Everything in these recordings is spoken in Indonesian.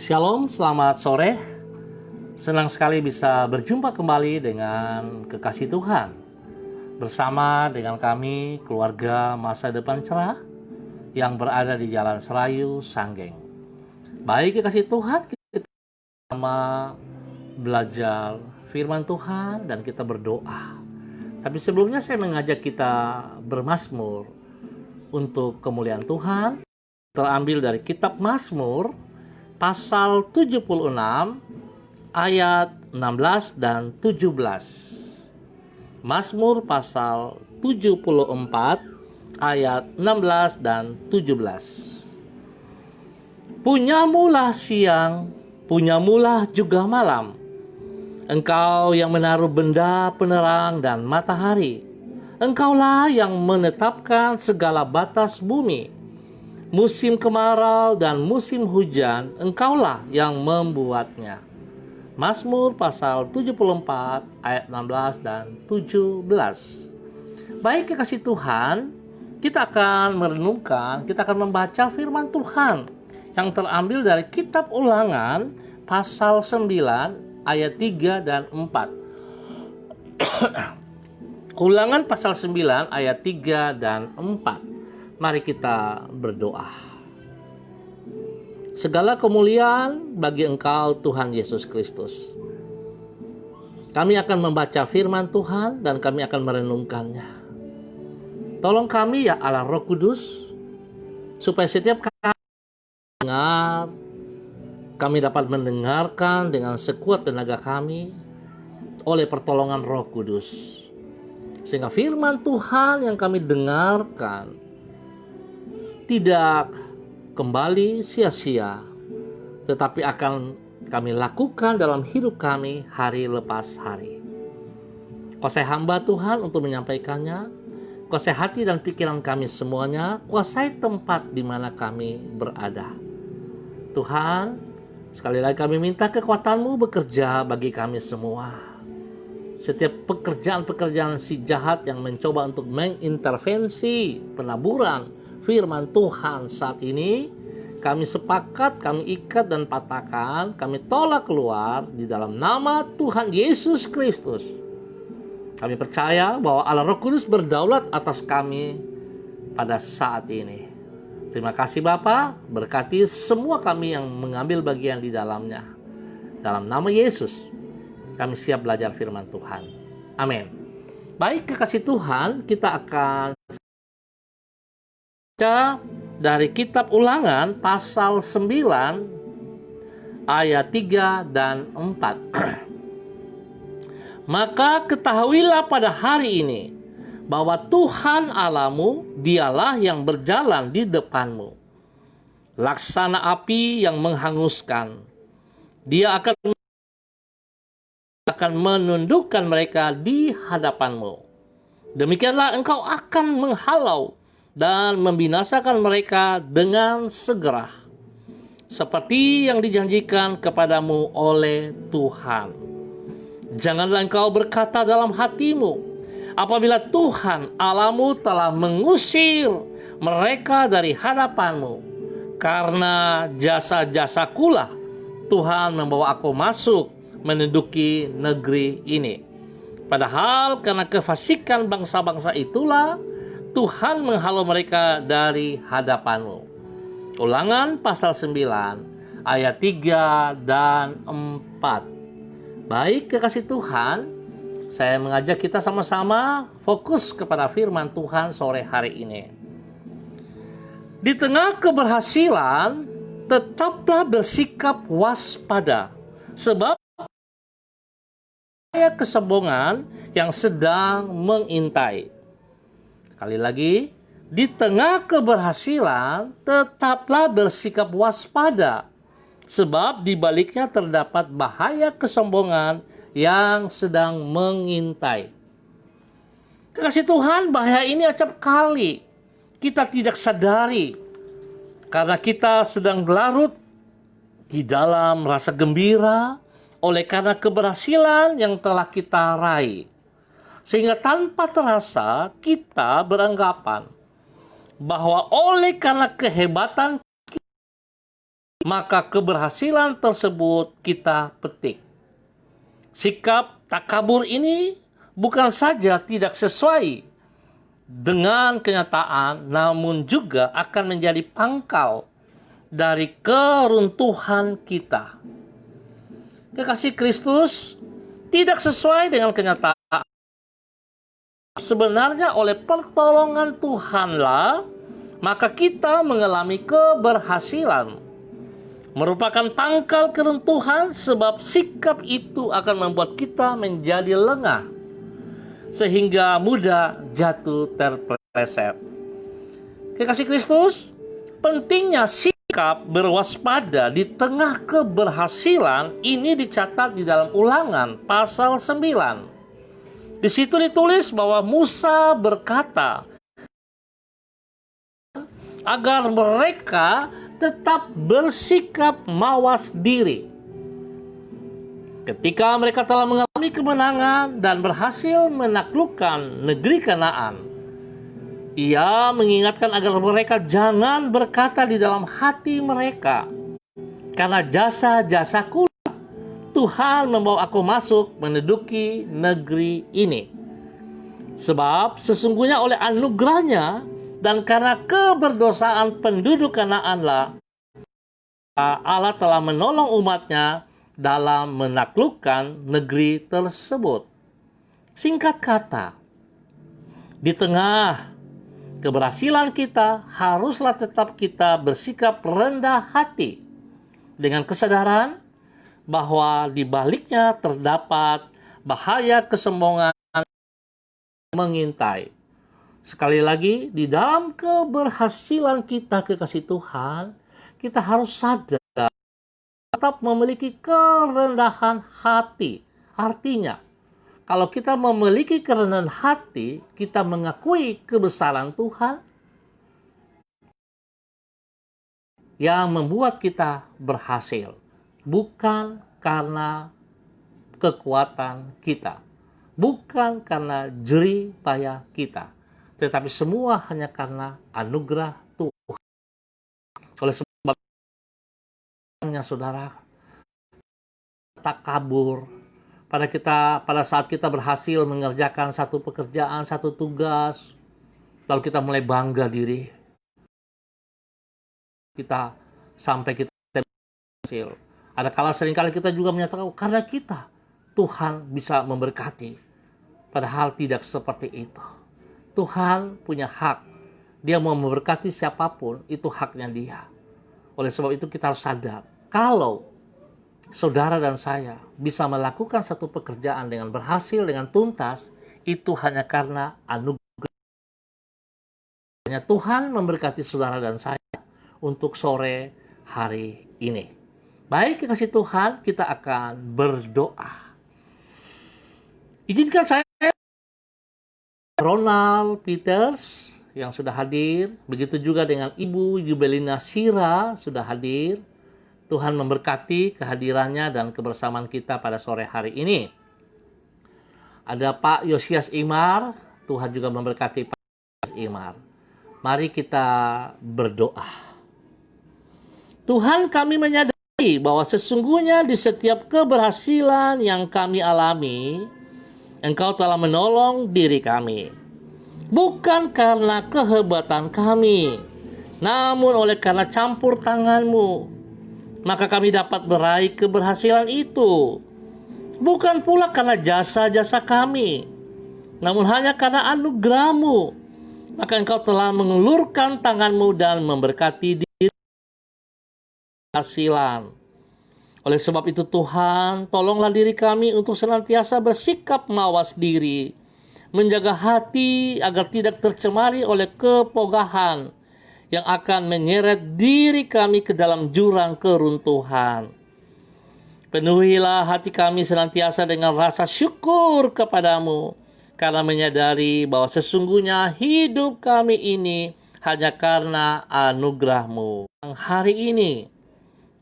Shalom, selamat sore. Senang sekali bisa berjumpa kembali dengan kekasih Tuhan. Bersama dengan kami, keluarga Masa Depan Cerah yang berada di Jalan Serayu, Sanggeng. Baik kekasih Tuhan, kita sama belajar firman Tuhan dan kita berdoa. Tapi sebelumnya saya mengajak kita bermazmur untuk kemuliaan Tuhan. Terambil dari kitab Mazmur pasal 76 ayat 16 dan 17. Mazmur pasal 74 ayat 16 dan 17. Punyamulah siang, punyamulah juga malam. Engkau yang menaruh benda penerang dan matahari. Engkaulah yang menetapkan segala batas bumi. Musim kemarau dan musim hujan, engkaulah yang membuatnya. Mazmur pasal 74 ayat 16 dan 17. Baik kekasih Tuhan, kita akan merenungkan, kita akan membaca firman Tuhan yang terambil dari kitab Ulangan pasal 9 ayat 3 dan 4. Ulangan pasal 9 ayat 3 dan 4. Mari kita berdoa. Segala kemuliaan bagi Engkau Tuhan Yesus Kristus. Kami akan membaca firman Tuhan dan kami akan merenungkannya. Tolong kami ya Allah Roh Kudus, supaya setiap kami dapat mendengarkan dengan sekuat tenaga kami oleh pertolongan Roh Kudus. Sehingga firman Tuhan yang kami dengarkan tidak kembali sia-sia, tetapi akan kami lakukan dalam hidup kami hari lepas hari. Kuasai hamba Tuhan untuk menyampaikannya, kuasai hati dan pikiran kami semuanya, kuasai tempat di mana kami berada. Tuhan, sekali lagi kami minta kekuatan-Mu bekerja bagi kami semua. Setiap pekerjaan-pekerjaan si jahat yang mencoba untuk mengintervensi penaburan firman Tuhan saat ini, kami sepakat, kami ikat dan patahkan, kami tolak keluar di dalam nama Tuhan Yesus Kristus. Kami percaya bahwa Allah Roh Kudus berdaulat atas kami pada saat ini. Terima kasih Bapa, berkati semua kami yang mengambil bagian di dalamnya. Dalam nama Yesus, kami siap belajar firman Tuhan. Amin. Baik kekasih Tuhan, kita akan dari kitab Ulangan pasal 9 ayat 3 dan 4. Maka ketahuilah pada hari ini bahwa Tuhan Allahmu, dialah yang berjalan di depanmu, laksana api yang menghanguskan. Dia akan menundukkan mereka di hadapanmu. Demikianlah engkau akan menghalau dan membinasakan mereka dengan segera, seperti yang dijanjikan kepadamu oleh Tuhan. Janganlah engkau berkata dalam hatimu, apabila Tuhan Allahmu telah mengusir mereka dari hadapanmu, karena jasa-jasakulah Tuhan membawa aku masuk menduduki negeri ini. Padahal karena kefasikan bangsa-bangsa itulah Tuhan menghalau mereka dari hadapanmu. Ulangan pasal 9 ayat 3 dan 4. Baik kekasih Tuhan, saya mengajak kita sama-sama fokus kepada firman Tuhan sore hari ini. Di tengah keberhasilan, tetaplah bersikap waspada, sebab ada kesombongan yang sedang mengintai. Sekali lagi, di tengah keberhasilan, tetaplah bersikap waspada, sebab di baliknya terdapat bahaya kesombongan yang sedang mengintai. Kekasih Tuhan, bahaya ini acap kali kita tidak sadari, karena kita sedang larut di dalam rasa gembira oleh karena keberhasilan yang telah kita raih. Sehingga tanpa terasa kita beranggapan bahwa oleh karena kehebatan maka keberhasilan tersebut kita petik. Sikap takabur ini bukan saja tidak sesuai dengan kenyataan, namun juga akan menjadi pangkal dari keruntuhan kita. Kekasih Kristus, tidak sesuai dengan kenyataan. Sebenarnya oleh pertolongan Tuhanlah, maka kita mengalami keberhasilan. Merupakan pangkal keruntuhan, sebab sikap itu akan membuat kita menjadi lengah, sehingga mudah jatuh terpeleset. Kekasih Kristus, pentingnya sikap berwaspada di tengah keberhasilan ini dicatat di dalam Ulangan pasal 9. Di situ ditulis bahwa Musa berkata agar mereka tetap bersikap mawas diri. Ketika mereka telah mengalami kemenangan dan berhasil menaklukkan negeri Kanaan, ia mengingatkan agar mereka jangan berkata di dalam hati mereka, "Karena jasa-jasaku Tuhan membawa aku masuk menduduki negeri ini." Sebab sesungguhnya oleh anugerahnya dan karena keberdosaan penduduk Kanaanlah Allah telah menolong umatnya dalam menaklukkan negeri tersebut. Singkat kata, di tengah keberhasilan kita haruslah tetap kita bersikap rendah hati dengan kesadaran bahwa di baliknya terdapat bahaya kesombongan mengintai. Sekali lagi, di dalam keberhasilan kita, kekasih Tuhan, kita harus sadar tetap memiliki kerendahan hati. Artinya, kalau kita memiliki kerendahan hati, kita mengakui kebesaran Tuhan yang membuat kita berhasil. Bukan karena kekuatan kita, bukan karena jerih payah kita, tetapi semua hanya karena anugerah Tuhan. Oleh sebabnya, saudara, tak kabur pada saat kita berhasil mengerjakan satu pekerjaan, satu tugas, lalu kita mulai bangga diri kita sampai kita berhasil. Ada kala seringkali kita juga menyatakan karena kita Tuhan bisa memberkati. Padahal tidak seperti itu. Tuhan punya hak. Dia mau memberkati siapapun, itu haknya Dia. Oleh sebab itu kita harus sadar, kalau saudara dan saya bisa melakukan satu pekerjaan dengan berhasil, dengan tuntas, itu hanya karena anugerah. Tuhan memberkati saudara dan saya untuk sore hari ini. Baik, kekasih Tuhan, kita akan berdoa. Izinkan saya, Ronald Peters yang sudah hadir, begitu juga dengan Ibu Yubelina Sira sudah hadir. Tuhan memberkati kehadirannya dan kebersamaan kita pada sore hari ini. Ada Pak Yosias Imar, Tuhan juga memberkati Pak Yosias Imar. Mari kita berdoa. Tuhan, kami menyadari bahwa sesungguhnya di setiap keberhasilan yang kami alami, Engkau telah menolong diri kami. Bukan karena kehebatan kami, namun oleh karena campur tangan-Mu, maka kami dapat meraih keberhasilan itu. Bukan pula karena jasa-jasa kami, namun hanya karena anugerah-Mu, maka Engkau telah mengulurkan tangan-Mu dan memberkati diri hasilan. Oleh sebab itu Tuhan, tolonglah diri kami untuk senantiasa bersikap mawas diri, menjaga hati agar tidak tercemari oleh kepogahan yang akan menyeret diri kami ke dalam jurang keruntuhan. Penuhilah hati kami senantiasa dengan rasa syukur kepadamu, karena menyadari bahwa sesungguhnya hidup kami ini hanya karena anugerah-Mu. Hari ini,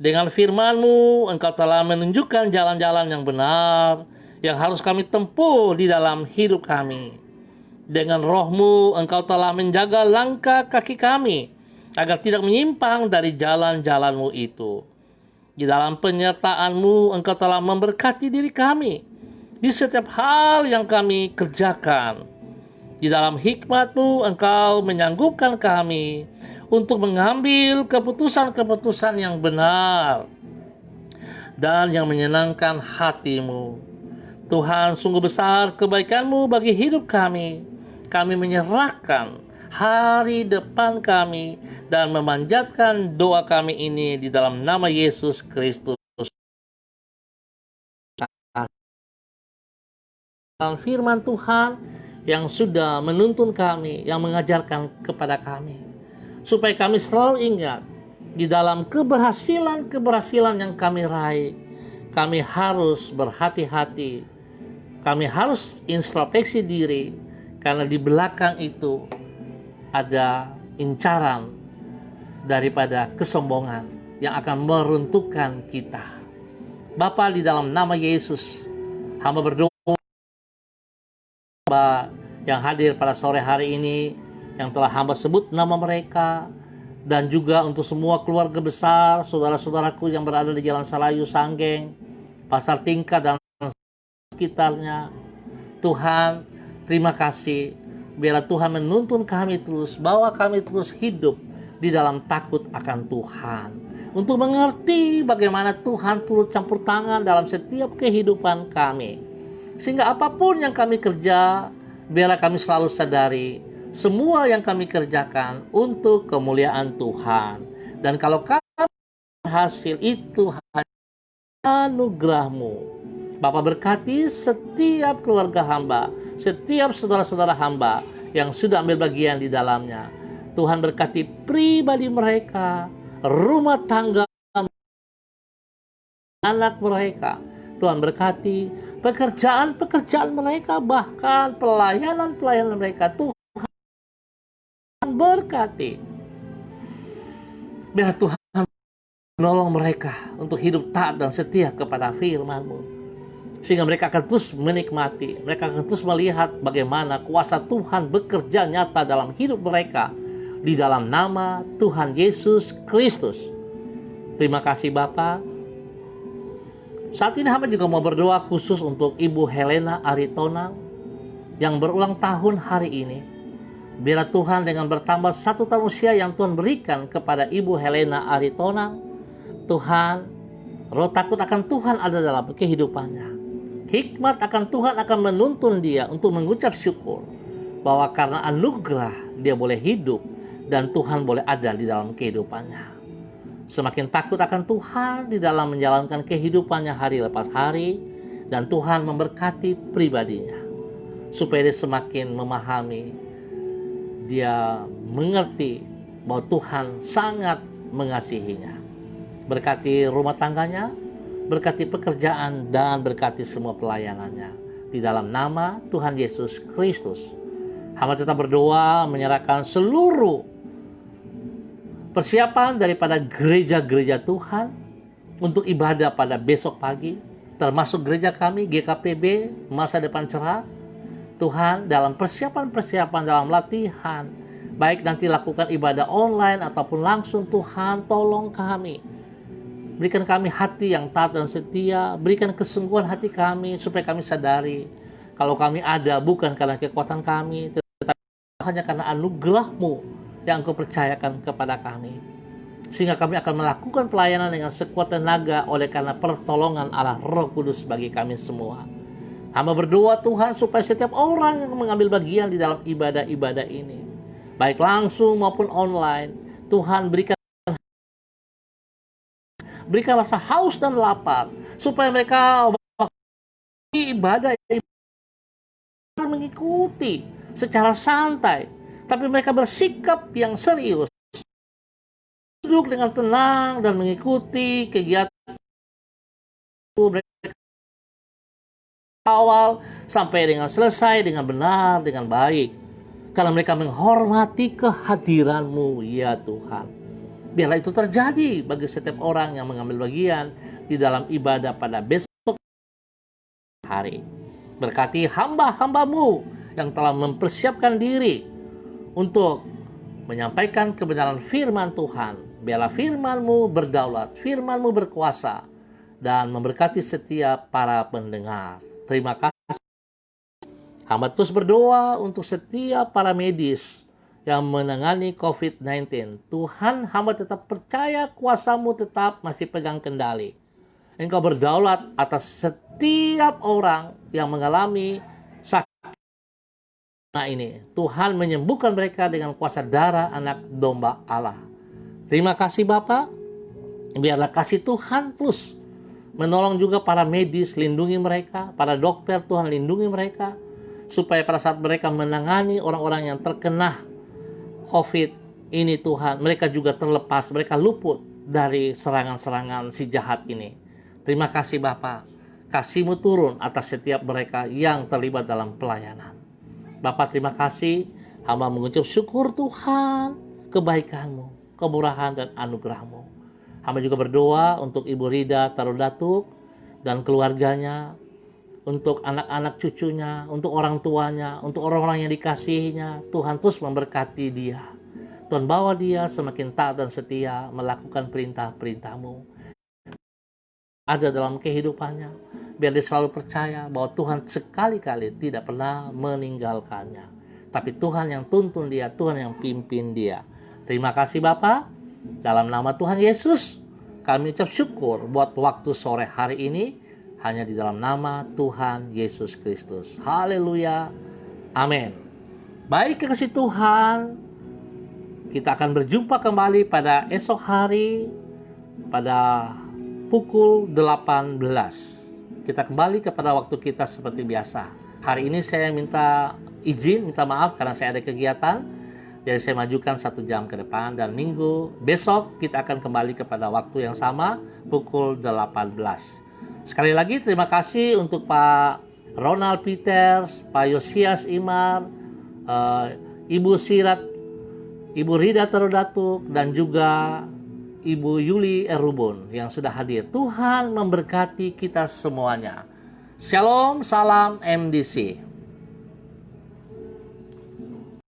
dengan firman-Mu, Engkau telah menunjukkan jalan-jalan yang benar yang harus kami tempuh di dalam hidup kami. Dengan Roh-Mu, Engkau telah menjaga langkah kaki kami agar tidak menyimpang dari jalan-jalan-Mu itu. Di dalam penyertaan-Mu, Engkau telah memberkati diri kami di setiap hal yang kami kerjakan. Di dalam hikmat-Mu, Engkau menyanggupkan kami untuk mengambil keputusan-keputusan yang benar dan yang menyenangkan hati-Mu. Tuhan, sungguh besar kebaikan-Mu bagi hidup kami. Kami menyerahkan hari depan kami dan memanjatkan doa kami ini di dalam nama Yesus Kristus. Dalam firman Tuhan yang sudah menuntun kami, yang mengajarkan kepada kami, supaya kami selalu ingat di dalam keberhasilan-keberhasilan yang kami raih, kami harus berhati-hati, kami harus introspeksi diri, karena di belakang itu ada incaran daripada kesombongan yang akan meruntuhkan kita. Bapa, di dalam nama Yesus, hamba berdoa yang hadir pada sore hari ini, yang telah hamba sebut nama mereka, dan juga untuk semua keluarga besar, saudara-saudaraku yang berada di Jalan Salayu, Sanggeng, Pasar Tingkat, dan sekitarnya. Tuhan, terima kasih. Biarlah Tuhan menuntun kami terus, bawa kami terus hidup di dalam takut akan Tuhan, untuk mengerti bagaimana Tuhan turut campur tangan dalam setiap kehidupan kami. Sehingga apapun yang kami kerja, biarlah kami selalu sadari semua yang kami kerjakan untuk kemuliaan Tuhan. Dan kalau kami hasil itu hanya anugerah-Mu. Bapa, berkati setiap keluarga hamba, setiap saudara-saudara hamba yang sudah ambil bagian di dalamnya. Tuhan berkati pribadi mereka, rumah tangga, anak mereka. Tuhan berkati pekerjaan-pekerjaan mereka, bahkan pelayanan-pelayanan mereka. Tuhan berkati. Biar Tuhan menolong mereka untuk hidup taat dan setia kepada firman-Mu, sehingga mereka akan terus menikmati, mereka akan terus melihat bagaimana kuasa Tuhan bekerja nyata dalam hidup mereka, di dalam nama Tuhan Yesus Kristus. Terima kasih Bapa. Saat ini hamba juga mau berdoa khusus untuk Ibu Helena Aritonang yang berulang tahun hari ini. Biarlah Tuhan dengan bertambah 1 tahun usia yang Tuhan berikan kepada Ibu Helena Aritonang, Tuhan, roh takut akan Tuhan ada dalam kehidupannya. Hikmat akan Tuhan akan menuntun dia untuk mengucap syukur bahwa karena anugerah dia boleh hidup dan Tuhan boleh ada di dalam kehidupannya. Semakin takut akan Tuhan di dalam menjalankan kehidupannya hari lepas hari, dan Tuhan memberkati pribadinya supaya dia semakin memahami, dia mengerti bahwa Tuhan sangat mengasihinya. Berkati rumah tangganya, berkati pekerjaan, dan berkati semua pelayanannya di dalam nama Tuhan Yesus Kristus. Hamba tetap berdoa menyerahkan seluruh persiapan daripada gereja-gereja Tuhan untuk ibadah pada besok pagi, termasuk gereja kami GKPB Masa Depan Cerah. Tuhan, dalam persiapan-persiapan dalam latihan, baik nanti lakukan ibadah online ataupun langsung, Tuhan tolong kami, berikan kami hati yang taat dan setia, berikan kesungguhan hati kami supaya kami sadari kalau kami ada bukan karena kekuatan kami, tetapi hanya karena anugerah-Mu yang Engkau percayakan kepada kami, sehingga kami akan melakukan pelayanan dengan sekuat tenaga oleh karena pertolongan Allah Roh Kudus bagi kami semua. Hamba berdoa Tuhan supaya setiap orang yang mengambil bagian di dalam ibadah-ibadah ini, baik langsung maupun online, Tuhan berikan rasa haus dan lapar supaya mereka ibadah mengikuti secara santai, tapi mereka bersikap yang serius, duduk dengan tenang dan mengikuti kegiatan mereka awal sampai dengan selesai dengan benar, dengan baik, karena mereka menghormati kehadiran-Mu ya Tuhan. Biarlah itu terjadi bagi setiap orang yang mengambil bagian di dalam ibadah pada besok hari. Berkati hamba-hamba-Mu yang telah mempersiapkan diri untuk menyampaikan kebenaran firman Tuhan Biarlah firman-Mu berdaulat, firman-Mu berkuasa, dan memberkati setiap para pendengar. Terima kasih. Hamba terus berdoa untuk setiap para medis yang menangani COVID-19. Tuhan, hamba tetap percaya kuasa-Mu tetap masih pegang kendali. Engkau berdaulat atas setiap orang yang mengalami sakit ini. Tuhan menyembuhkan mereka dengan kuasa darah anak domba Allah. Terima kasih Bapa. Biarlah kasih Tuhan terus menolong juga para medis, lindungi mereka. Para dokter, Tuhan lindungi mereka. Supaya pada saat mereka menangani orang-orang yang terkena COVID ini Tuhan, mereka juga terlepas, mereka luput dari serangan-serangan si jahat ini. Terima kasih Bapa. Kasih-Mu turun atas setiap mereka yang terlibat dalam pelayanan. Bapa, terima kasih. Hamba mengucap syukur Tuhan, kebaikan-Mu, kemurahan dan anugerah-Mu. Hamba juga berdoa untuk Ibu Rida Tarudatuk dan keluarganya, untuk anak-anak cucunya, untuk orang tuanya, untuk orang-orang yang dikasihinya. Tuhan terus memberkati dia. Tuhan bawa dia semakin taat dan setia melakukan perintah-perintah-Mu. Ada dalam kehidupannya, biar dia selalu percaya bahwa Tuhan sekali-kali tidak pernah meninggalkannya. Tapi Tuhan yang tuntun dia, Tuhan yang pimpin dia. Terima kasih Bapa. Dalam nama Tuhan Yesus, kami ucap syukur buat waktu sore hari ini, hanya di dalam nama Tuhan Yesus Kristus. Haleluya. Amin. Baik, kekasih Tuhan, kita akan berjumpa kembali pada esok hari, pada pukul 18. Kita kembali kepada waktu kita seperti biasa. Hari ini saya minta maaf karena saya ada kegiatan. Jadi saya majukan 1 jam ke depan, dan minggu besok kita akan kembali kepada waktu yang sama, pukul 18. Sekali lagi terima kasih untuk Pak Ronald Peters, Pak Yosias Imar, Ibu Sirat, Ibu Rida Tarudatuk, dan juga Ibu Yuli Erubun yang sudah hadir. Tuhan memberkati kita semuanya. Shalom, salam MDC.